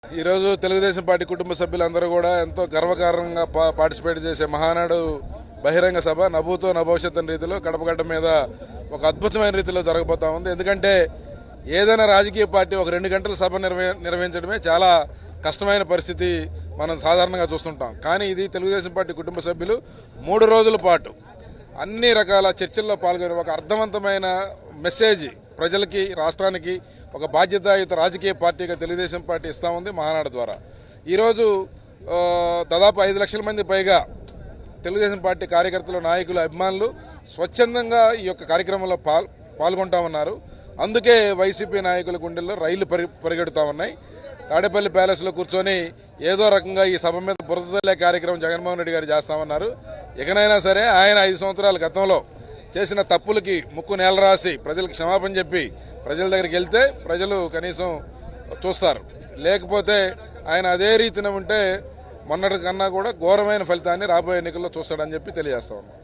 ఈరోజు తెలుగుదేశం పార్టీ కుటుంబ సభ్యులందరూ కూడా ఎంతో గర్వకారణంగా పార్టిసిపేట్ చేసే మహానాడు బహిరంగ సభ నభూతో నభవిష్యత్ అనే రీతిలో కడపగడ్డ మీద ఒక అద్భుతమైన రీతిలో జరగబోతా ఉంది. ఎందుకంటే ఏదైనా రాజకీయ పార్టీ ఒక 2 గంటల సభ నిర్వహించడమే చాలా కష్టమైన పరిస్థితి మనం సాధారణంగా చూస్తుంటాం. కానీ ఇది తెలుగుదేశం పార్టీ కుటుంబ సభ్యులు 3 రోజుల పాటు అన్ని రకాల చర్చల్లో పాల్గొని ఒక అర్థవంతమైన మెసేజ్ ప్రజలకి, రాష్ట్రానికి ఒక బాధ్యతాయుత రాజకీయ పార్టీగా తెలుగుదేశం పార్టీ ఇస్తా ఉంది మహానాడు ద్వారా. ఈరోజు దాదాపు 5 లక్షల మంది పైగా తెలుగుదేశం పార్టీ కార్యకర్తలు, నాయకులు, అభిమానులు స్వచ్ఛందంగా ఈ యొక్క కార్యక్రమంలో పాల్గొంటా ఉన్నారు. అందుకే వైసీపీ నాయకుల గుండెల్లో రైళ్లు పరిగెడుతూ ఉన్నాయి. తాడేపల్లి ప్యాలెస్లో కూర్చొని ఏదో రకంగా ఈ సభ మీద బురదలే కార్యక్రమం జగన్మోహన్ రెడ్డి గారు చేస్తామన్నారు. ఇకనైనా సరే ఆయన 5 సంవత్సరాల గతంలో చేసిన తప్పులకి ముక్కు నేల రాసి ప్రజలకు క్షమాపణ చెప్పి ప్రజల దగ్గరికి వెళ్తే ప్రజలు కనీసం చూస్తారు. లేకపోతే ఆయన అదే రీతిన ఉంటే మొన్నటి కన్నా కూడా ఘోరమైన ఫలితాన్ని రాబోయే ఎన్నికల్లో చూస్తాడని చెప్పి తెలియజేస్తా ఉన్నాం.